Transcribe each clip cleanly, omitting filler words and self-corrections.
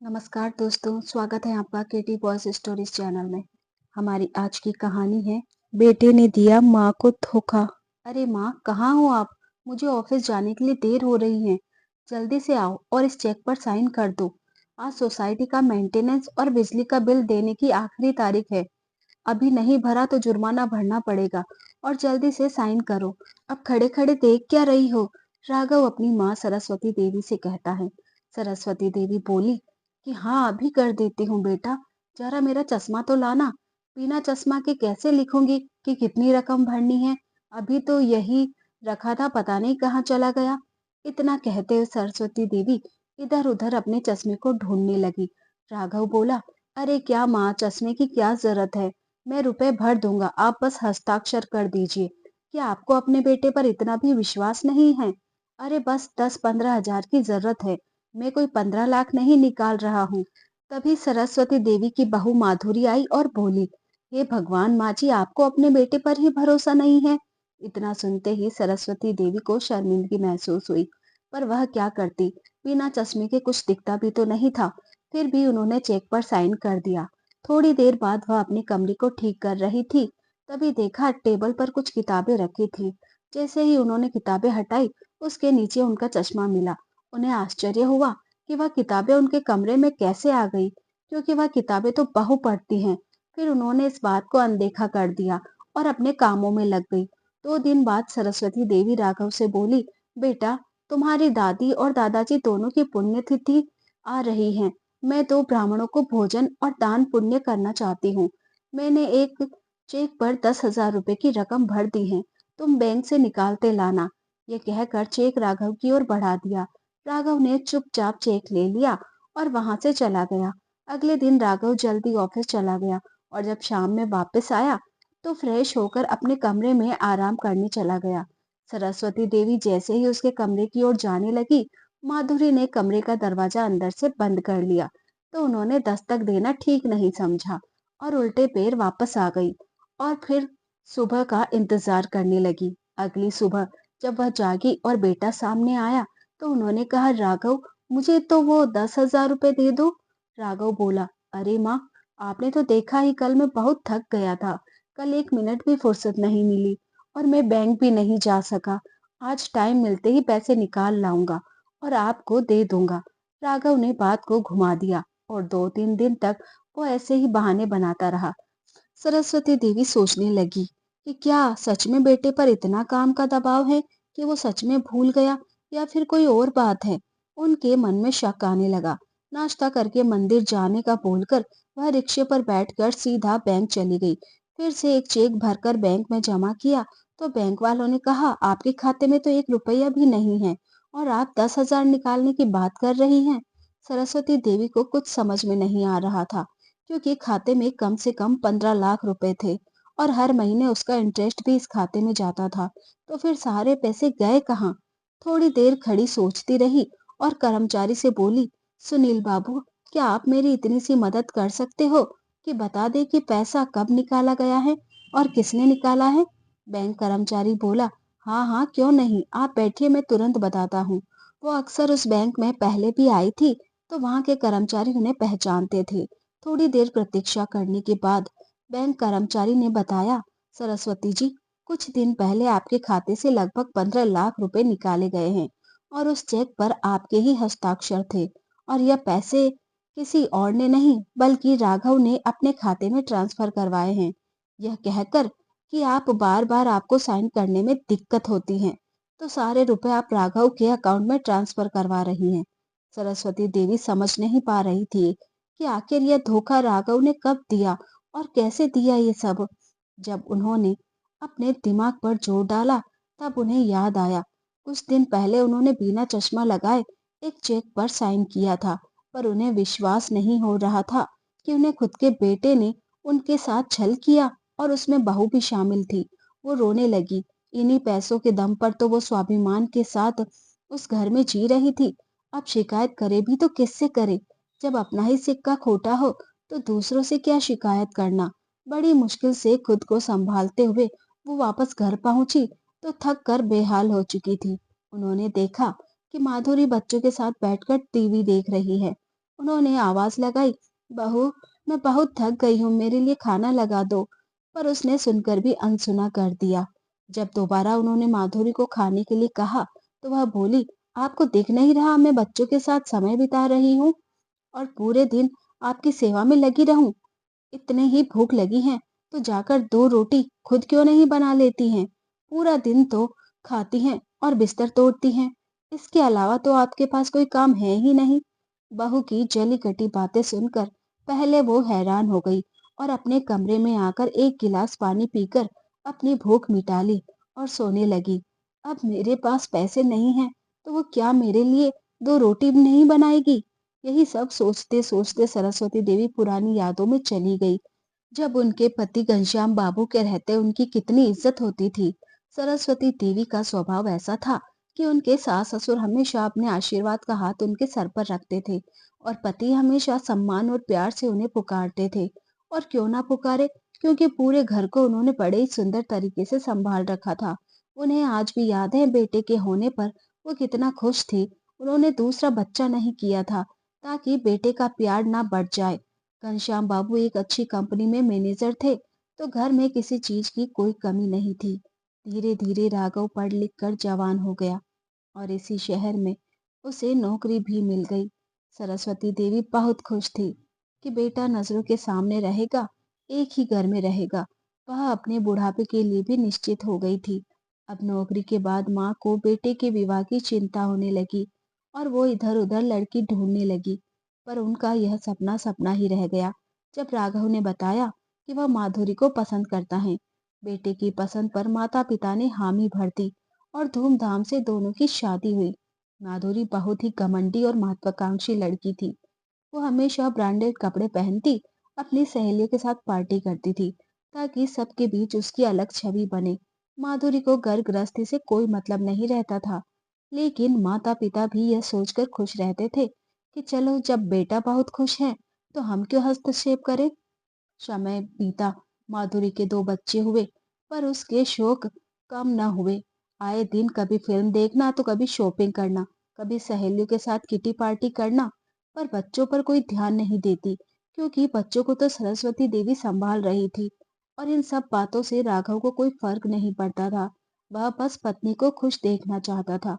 नमस्कार दोस्तों, स्वागत है आपका केटी बॉयज स्टोरीज चैनल में। हमारी आज की कहानी है बेटे ने दिया माँ को धोखा। अरे माँ, कहाँ हो आप? मुझे ऑफिस जाने के लिए देर हो रही है। जल्दी से आओ और इस चेक पर साइन कर दो। आज सोसाइटी का मेंटेनेंस और बिजली का बिल देने की आखिरी तारीख है। अभी नहीं भरा तो जुर्माना भरना पड़ेगा और जल्दी से साइन करो। अब खड़े खड़े देख क्या रही हो? राघव अपनी माँ सरस्वती देवी से कहता है। सरस्वती देवी बोली कि हाँ, अभी कर देती हूँ बेटा। जरा मेरा चश्मा तो लाना। बिना चश्मा के कैसे लिखूंगी कि कितनी रकम भरनी है? अभी तो यही रखा था, पता नहीं कहाँ चला गया। इतना कहते हुए सरस्वती देवी इधर उधर अपने चश्मे को ढूंढने लगी। राघव बोला, अरे क्या माँ, चश्मे की क्या जरूरत है? मैं रुपए भर दूंगा, आप बस हस्ताक्षर कर दीजिए। क्या आपको अपने बेटे पर इतना भी विश्वास नहीं है? अरे बस 10-15 हजार की जरूरत है। मैं कोई 15 लाख नहीं निकाल रहा हूँ। तभी सरस्वती देवी की बहू माधुरी आई और बोली, हे भगवान माँ जी, आपको अपने बेटे पर ही भरोसा नहीं है। इतना सुनते ही सरस्वती देवी को शर्मिंदगी महसूस हुई, पर वह क्या करती। बिना चश्मे के कुछ दिखता भी तो नहीं था। फिर भी उन्होंने चेक पर साइन कर दिया। थोड़ी देर बाद वह अपने कमरे को ठीक कर रही थी। तभी देखा टेबल पर कुछ किताबें रखी थी। जैसे ही उन्होंने किताबें हटाई, उसके नीचे उनका चश्मा मिला। उन्हें आश्चर्य हुआ कि वह किताबें उनके कमरे में कैसे आ गई, क्योंकि वह किताबें तो बहू पढ़ती हैं। फिर उन्होंने इस बात को अनदेखा कर दिया और अपने कामों में लग गई। 2 दिन बाद सरस्वती देवी राघव से बोली, बेटा, तुम्हारी दादी और दादाजी दोनों की पुण्यतिथि आ रही है। मैं 2 ब्राह्मणों को भोजन और दान पुण्य करना चाहती हूँ। मैंने एक चेक पर 10,000 रुपए की रकम भर दी है। तुम बैंक से निकालते लाना। ये कहकर चेक राघव की ओर बढ़ा दिया। राघव ने चुपचाप चेक ले लिया और वहां से चला गया। अगले दिन राघव जल्दी ऑफिस चला गया और जब शाम में वापस आया तो फ्रेश होकर अपने कमरे में आराम करने चला गया। सरस्वती देवी जैसे ही उसके कमरे की ओर जाने लगी, माधुरी ने कमरे का दरवाजा अंदर से बंद कर लिया। तो उन्होंने दस्तक देना ठीक नहीं समझा और उल्टे पैर वापस आ गई और फिर सुबह का इंतजार करने लगी। अगली सुबह जब वह जागी और बेटा सामने आया तो उन्होंने कहा, राघव, मुझे तो वो 10,000 रुपए दे दो। राघव बोला, अरे माँ, आपने तो देखा ही, कल मैं बहुत थक गया था। कल 1 मिनट भी फुर्सत नहीं मिली और मैं बैंक भी नहीं जा सका। आज टाइम मिलते ही पैसे निकाल लाऊंगा और आपको दे दूंगा। राघव ने बात को घुमा दिया और 2-3 दिन तक वो ऐसे ही बहाने बनाता रहा। सरस्वती देवी सोचने लगी कि क्या सच में बेटे पर इतना काम का दबाव है कि वो सच में भूल गया, या फिर कोई और बात है। उनके मन में शक आने लगा। नाश्ता करके मंदिर जाने का बोलकर वह रिक्शे पर बैठकर सीधा बैंक चली गई। फिर से एक चेक भरकर बैंक में जमा किया तो बैंक वालों ने कहा, आपके खाते में तो 1 रुपया भी नहीं है और आप 10,000 निकालने की बात कर रही हैं। सरस्वती देवी को कुछ समझ में नहीं आ रहा था, क्योंकि खाते में कम से कम 15 लाख रुपए थे और हर महीने उसका इंटरेस्ट भी इस खाते में जाता था। तो फिर सारे पैसे गए कहाँ? थोड़ी देर खड़ी सोचती रही और कर्मचारी से बोली, सुनील बाबू, क्या आप मेरी इतनी सी मदद कर सकते हो कि बता दे कि पैसा कब निकाला गया है और किसने निकाला है? बैंक कर्मचारी बोला, हाँ हाँ, क्यों नहीं, आप बैठिए, मैं तुरंत बताता हूँ। वो अक्सर उस बैंक में पहले भी आई थी, तो वहां के कर्मचारी उन्हें पहचानते थे। थोड़ी देर प्रतीक्षा करने के बाद बैंक कर्मचारी ने बताया, सरस्वती जी, कुछ दिन पहले आपके खाते से लगभग 15 लाख रुपए निकाले गए हैं और उस चेक पर आपके ही हस्ताक्षर थे। और यह पैसे किसी और ने नहीं बल्कि राघव ने अपने खाते में ट्रांसफर करवाए हैं। यह कहकर कि आप बार बार आपको साइन करने में दिक्कत होती है, तो सारे रुपए आप राघव के अकाउंट में ट्रांसफर करवा रही हैं। सरस्वती देवी समझ नहीं पा रही थी कि आखिर यह धोखा राघव ने कब दिया और कैसे दिया ये सब। जब उन्होंने अपने दिमाग पर जोर डाला, तब उन्हें याद आया, कुछ दिन पहले उन्होंने बिना चश्मा लगाए एक चेक पर साइन किया था, पर उन्हें विश्वास नहीं हो रहा था कि उन्हें खुद के बेटे ने उनके साथ छल किया और उसमें बहू भी शामिल थी। वो रोने लगी। इन्हीं पैसों के दम पर तो वो स्वाभिमान के साथ उस घर में जी रही थी। अब शिकायत करे भी तो किससे करे? जब अपना ही सिक्का खोटा हो तो दूसरों से क्या शिकायत करना। बड़ी मुश्किल से खुद को संभालते हुए वो वापस घर पहुंची तो थक कर बेहाल हो चुकी थी। उन्होंने देखा कि माधुरी बच्चों के साथ बैठकर टीवी देख रही है। उन्होंने आवाज लगाई, बहू, मैं बहुत थक गई हूँ, मेरे लिए खाना लगा दो। पर उसने सुनकर भी अनसुना कर दिया। जब दोबारा उन्होंने माधुरी को खाने के लिए कहा, तो वह बोली, आपको दिख नहीं रहा मैं बच्चों के साथ समय बिता रही हूँ और पूरे दिन आपकी सेवा में लगी रहूं? इतने ही भूख लगी है तो जाकर 2 रोटी खुद क्यों नहीं बना लेती हैं? पूरा दिन तो खाती हैं और बिस्तर तोड़ती हैं। इसके अलावा तो आपके पास कोई काम है ही नहीं। बहू की जली कटी बातें सुनकर पहले वो हैरान हो गई और अपने कमरे में आकर एक गिलास पानी पीकर अपनी भूख मिटा ली और सोने लगी। अब मेरे पास पैसे नहीं हैं तो वो क्या मेरे लिए 2 रोटी भी नहीं बनाएगी? यही सब सोचते सोचते सरस्वती देवी पुरानी यादों में चली गई। जब उनके पति घनश्याम बाबू के रहते उनकी कितनी इज्जत होती थी। सरस्वती देवी का स्वभाव ऐसा था कि उनके सास ससुर हमेशा अपने आशीर्वाद का हाथ उनके सर पर रखते थे और पति हमेशा सम्मान और प्यार से उन्हें पुकारते थे। और क्यों ना पुकारे, क्योंकि पूरे घर को उन्होंने बड़े ही सुंदर तरीके से संभाल रखा था। उन्हें आज भी याद है बेटे के होने पर वो कितना खुश थी। उन्होंने दूसरा बच्चा नहीं किया था ताकि बेटे का प्यार ना बढ़ जाए। घनश्याम बाबू एक अच्छी कंपनी में मैनेजर थे, तो घर में किसी चीज की कोई कमी नहीं थी। धीरे धीरे राघव पढ़ लिख कर जवान हो गया और इसी शहर में उसे नौकरी भी मिल गई। सरस्वती देवी बहुत खुश थी कि बेटा नजरों के सामने रहेगा, एक ही घर में रहेगा। वह अपने बुढ़ापे के लिए भी निश्चित हो गई थी। अब नौकरी के बाद माँ को बेटे के विवाह की चिंता होने लगी और वो इधर उधर लड़की ढूंढने लगी। पर उनका यह सपना सपना ही रह गया। जब राघव ने बताया कि वह माधुरी को पसंद करता है, बेटे की पसंद पर माता पिता ने हामी भर दी और धूमधाम से दोनों की शादी हुई। माधुरी बहुत ही घमंडी और महत्वाकांक्षी लड़की थी। वो हमेशा ब्रांडेड कपड़े पहनती, अपनी सहेलियों के साथ पार्टी करती थी ताकि सबके बीच उसकी अलग छवि बने। माधुरी को घर गृहस्थी से कोई मतलब नहीं रहता था, लेकिन माता पिता भी यह सोचकर खुश रहते थे कि चलो जब बेटा बहुत खुश है तो हम क्यों हस्तक्षेप करें। समय बीता, माधुरी के 2 बच्चे हुए, पर उसके शौक कम न हुए। आए दिन कभी फिल्म देखना तो कभी शॉपिंग करना, कभी सहेलियों के साथ किटी पार्टी करना। पर बच्चों पर कोई ध्यान नहीं देती, क्योंकि बच्चों को तो सरस्वती देवी संभाल रही थी। और इन सब बातों से राघव को कोई फर्क नहीं पड़ता था। वह बस पत्नी को खुश देखना चाहता था।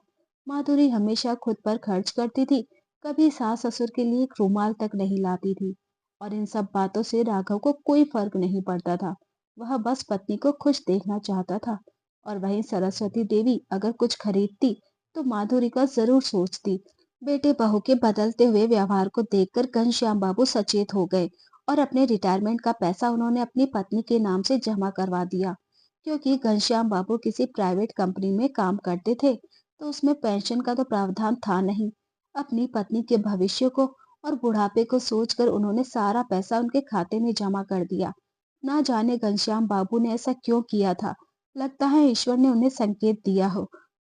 माधुरी हमेशा खुद पर खर्च करती थी, कभी सास ससुर के लिए एक रुमाल तक नहीं लाती थी। और इन सब बातों से राघव को कोई फर्क नहीं पड़ता था। वह बस पत्नी को खुश देखना चाहता था। और वहीं सरस्वती देवी अगर कुछ खरीदती तो माधुरी का जरूर सोचती। बेटे बहू के बदलते हुए व्यवहार को देखकर घनश्याम बाबू सचेत हो गए और अपने रिटायरमेंट का पैसा उन्होंने अपनी पत्नी के नाम से जमा करवा दिया। क्योंकि घनश्याम बाबू किसी प्राइवेट कंपनी में काम करते थे, तो उसमें पेंशन का तो प्रावधान था नहीं। अपनी पत्नी के भविष्य को और बुढ़ापे को सोचकर उन्होंने सारा पैसा उनके खाते में जमा कर दिया। ना जाने घनश्याम बाबू ने ऐसा क्यों किया था। लगता है ईश्वर ने उन्हें संकेत दिया हो।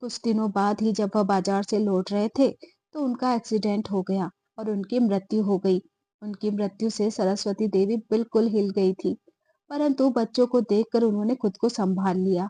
कुछ दिनों बाद ही जब वह बाजार से लौट रहे थे तो उनका एक्सीडेंट हो गया और उनकी मृत्यु हो गई। उनकी मृत्यु से सरस्वती देवी बिल्कुल हिल गई थी, परंतु बच्चों को देखकर उन्होंने खुद को संभाल लिया।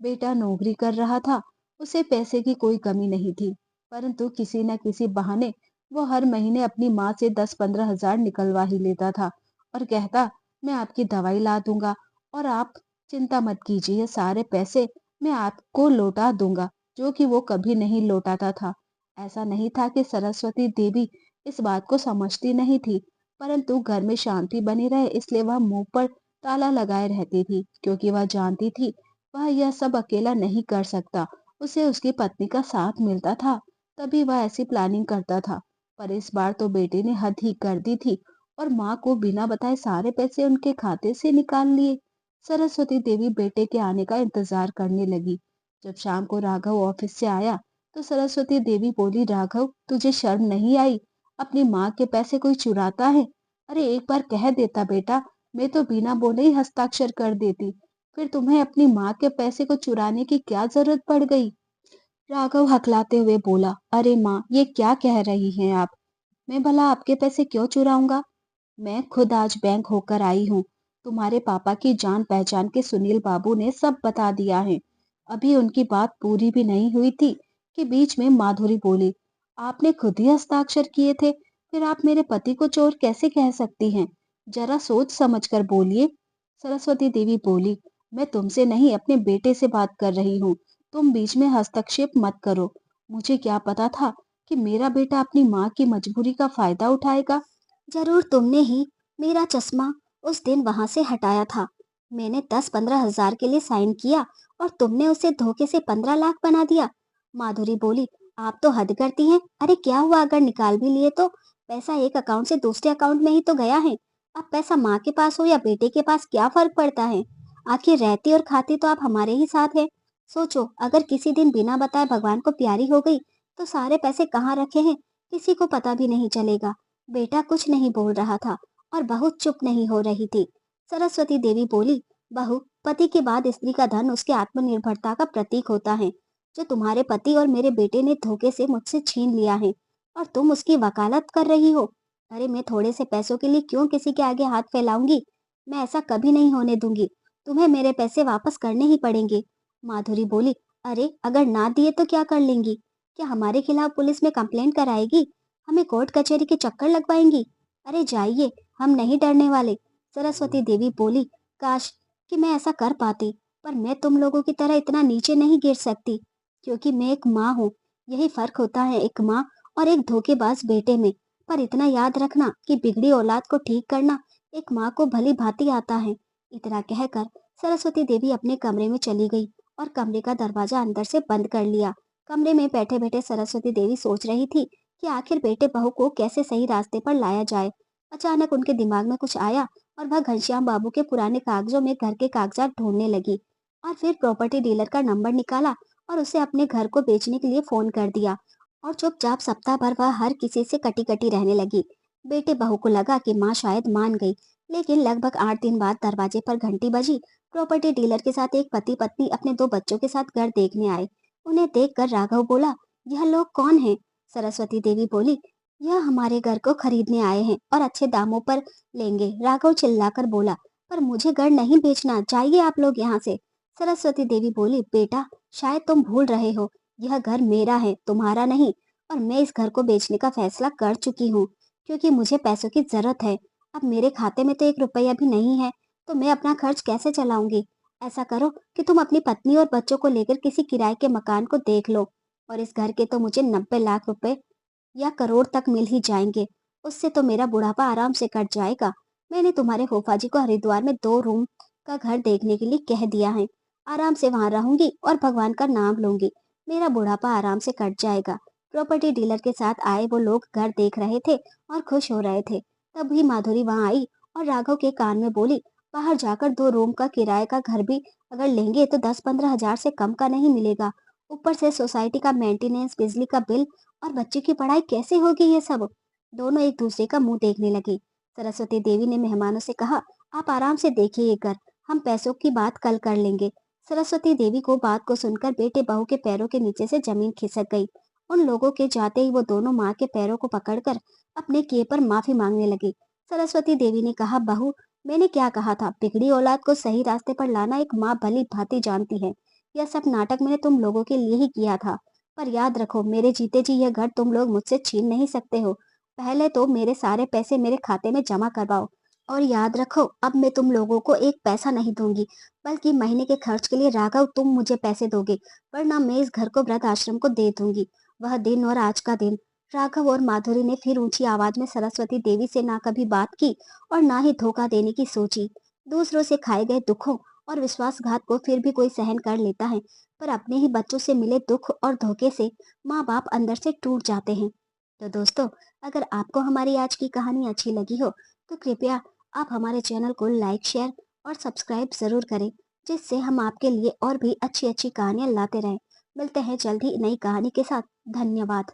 बेटा नौकरी कर रहा था, उसे पैसे की कोई कमी नहीं थी, परंतु किसी न किसी बहाने वो हर महीने अपनी माँ से 10-15 हजार निकलवा ही लेता था और कहता, मैं आपकी दवाई ला दूंगा और आप चिंता मत कीजिए, ये सारे पैसे मैं आपको लौटा दूंगा, जो कि वो कभी नहीं लौटाता था। ऐसा नहीं था कि सरस्वती देवी इस बात को समझती नहीं थी, परंतु घर में शांति बनी रहे इसलिए वह मुंह पर ताला लगाए रहती थी, क्योंकि वह जानती थी वह यह सब अकेला नहीं कर सकता। उसे उसकी पत्नी का साथ मिलता था, तभी वह ऐसी प्लानिंग करता था। पर इस बार तो बेटे ने हद ही कर दी थी और माँ को बिना बताए सारे पैसे उनके खाते से निकाल लिए। सरस्वती देवी बेटे के आने का इंतजार करने लगी। जब शाम को राघव ऑफिस से आया तो सरस्वती देवी बोली, राघव तुझे शर्म नहीं आई? अपनी माँ के पैसे कोई चुराता है? अरे एक बार कह देता बेटा, मैं तो बिना बोले ही हस्ताक्षर कर देती। फिर तुम्हें अपनी माँ के पैसे को चुराने की क्या जरूरत पड़ गई? राघव हकलाते हुए बोला, अरे माँ ये क्या कह रही हैं आप? मैं भला आपके पैसे क्यों चुराऊंगा? मैं खुद आज बैंक होकर आई हूँ। तुम्हारे पापा की जान पहचान के सुनील बाबू ने सब बता दिया है। अभी उनकी बात पूरी भी नहीं हुई थी कि बीच में माधुरी बोली, आपने खुद ही हस्ताक्षर किए थे, फिर आप मेरे पति को चोर कैसे कह सकती हैं? जरा सोच समझ कर बोलिए। सरस्वती देवी बोली, मैं तुमसे नहीं अपने बेटे से बात कर रही हूँ। तुम बीच में हस्तक्षेप मत करो। मुझे क्या पता था कि मेरा बेटा अपनी माँ की मजबूरी का फायदा उठाएगा। जरूर तुमने ही मेरा चश्मा उस दिन वहां से हटाया था। मैंने 10-15 हजार के लिए साइन किया और तुमने उसे धोखे से 15 लाख बना दिया। माधुरी बोली, आप तो हद करती हैं। अरे क्या हुआ अगर निकाल भी लिए तो? पैसा एक अकाउंट से दूसरे अकाउंट में ही तो गया है। अब पैसा माँ के पास हो या बेटे के पास क्या फर्क पड़ता है? आखिर रहती और खाती तो आप हमारे ही साथ है। सोचो अगर किसी दिन बिना बताए भगवान को प्यारी हो गई तो सारे पैसे कहाँ रखे हैं किसी को पता भी नहीं चलेगा। बेटा कुछ नहीं बोल रहा था और बहू चुप नहीं हो रही थी। सरस्वती देवी बोली, बहू, पति के बाद स्त्री का धन उसके आत्मनिर्भरता का प्रतीक होता है, जो तुम्हारे पति और मेरे बेटे ने धोखे से मुझसे छीन लिया है और तुम उसकी वकालत कर रही हो। अरे मैं थोड़े से पैसों के लिए क्यों किसी के आगे हाथ फैलाऊंगी? मैं ऐसा कभी नहीं होने दूंगी। तुम्हें मेरे पैसे वापस करने ही पड़ेंगे। माधुरी बोली, अरे अगर ना दिए तो क्या कर लेंगी? क्या हमारे खिलाफ पुलिस में कंप्लेंट कराएगी? हमें कोर्ट कचहरी के चक्कर लगवाएंगी? अरे जाइए, हम नहीं डरने वाले। सरस्वती देवी बोली, काश कि मैं ऐसा कर पाती, पर मैं तुम लोगों की तरह इतना नीचे नहीं गिर सकती, क्योंकि मैं एक माँ हूँ। यही फर्क होता है एक माँ और एक धोखेबाज बेटे में। पर इतना याद रखना कि बिगड़ी औलाद को ठीक करना एक माँ को भली भांति आता है। इतना कहकर सरस्वती देवी अपने कमरे में चली गई और कमरे का दरवाजा अंदर से बंद कर लिया। कमरे में बैठे बैठे सरस्वती देवी सोच रही थी कि आखिर बेटे बहू को कैसे सही रास्ते पर लाया जाए। अचानक उनके दिमाग में कुछ आया और वह घनश्याम बाबू के पुराने कागजों में घर के कागजात ढूंढने लगी और फिर प्रॉपर्टी डीलर का नंबर निकाला और उसे अपने घर को बेचने के लिए फोन कर दिया और चुपचाप सप्ताह भर वह हर किसी से कटी कटी रहने लगी। बेटे बहू को लगा कि माँ शायद मान गई, लेकिन लगभग 8 दिन बाद दरवाजे पर घंटी बजी। प्रॉपर्टी डीलर के साथ एक पति पत्नी अपने 2 बच्चों के साथ घर देखने आए। उन्हें देखकर राघव बोला, यह लोग कौन हैं? सरस्वती देवी बोली, यह हमारे घर को खरीदने आए हैं और अच्छे दामों पर लेंगे। राघव चिल्लाकर बोला, पर मुझे घर नहीं बेचना, चाहिए आप लोग यहाँ से। सरस्वती देवी बोली, बेटा शायद तुम भूल रहे हो, यह घर मेरा है, तुम्हारा नहीं। और मैं इस घर को बेचने का फैसला कर चुकी हूँ, क्योंकि मुझे पैसों की जरूरत है। अब मेरे खाते में तो 1 रुपया भी नहीं है, तो मैं अपना खर्च कैसे चलाऊंगी? ऐसा करो कि तुम अपनी पत्नी और बच्चों को लेकर किसी किराए के मकान को देख लो, और इस घर के तो मुझे 90 लाख रुपए या करोड़ तक मिल ही जाएंगे। उससे तो मेरा बुढ़ापा आराम से कट जाएगा। मैंने तुम्हारे फूफा जी को हरिद्वार में 2 रूम का घर देखने के लिए कह दिया है। आराम से वहां रहूंगी और भगवान का नाम लूंगी। मेरा बुढ़ापा आराम से कट जाएगा। प्रॉपर्टी डीलर के साथ आए वो लोग घर देख रहे थे और खुश हो रहे थे। तभी माधुरी वहां आई और राघव के कान में बोली, बाहर जाकर 2 रूम का किराए का घर भी अगर लेंगे तो 10-15 हजार से कम का नहीं मिलेगा। ऊपर से सोसाइटी का मेंटेनेंस, बिजली का बिल और बच्चे की पढ़ाई कैसे होगी ये सब? दोनों एक दूसरे का मुंह देखने लगे। सरस्वती देवी ने मेहमानों से कहा, आप आराम से देखिए ये घर, हम पैसों की बात कल कर लेंगे। सरस्वती देवी को बात को सुनकर बेटे बहू के पैरों के नीचे से जमीन खिसक गई। उन लोगों के जाते ही वो दोनों माँ के पैरों को पकड़कर अपने किए पर माफी मांगने लगी। सरस्वती देवी ने कहा, बहू, मैंने क्या कहा था? बिगड़ी औलाद को सही रास्ते पर लाना एक माँ भली भांति जानती है। यह सब नाटक मैंने तुम लोगों के लिए ही किया था। पर याद रखो, मेरे जीते जी यह घर तुम लोग मुझसे छीन नहीं सकते हो। पहले तो मेरे सारे पैसे मेरे खाते में जमा करवाओ। और याद रखो, अब मैं तुम लोगों को एक पैसा नहीं दूंगी, बल्कि महीने के खर्च के लिए राघव तुम मुझे पैसे दोगे, वरना मैं इस घर को वृद्ध आश्रम को दे दूंगी। वह दिन और आज का दिन। राघव और माधुरी ने फिर ऊंची आवाज में सरस्वती देवी से ना कभी बात की और ना ही धोखा देने की सोची। दूसरों से खाए गए दुखों और विश्वासघात को फिर भी कोई सहन कर लेता है, पर अपने ही बच्चों से मिले दुख और धोखे से माँ बाप अंदर से टूट जाते हैं। तो दोस्तों, अगर आपको हमारी आज की कहानी अच्छी लगी हो तो कृपया आप हमारे चैनल को लाइक, शेयर और सब्सक्राइब जरूर करें, जिससे हम आपके लिए और भी अच्छी अच्छी कहानियां लाते रहें। मिलते हैं जल्द ही नई कहानी के साथ। धन्यवाद।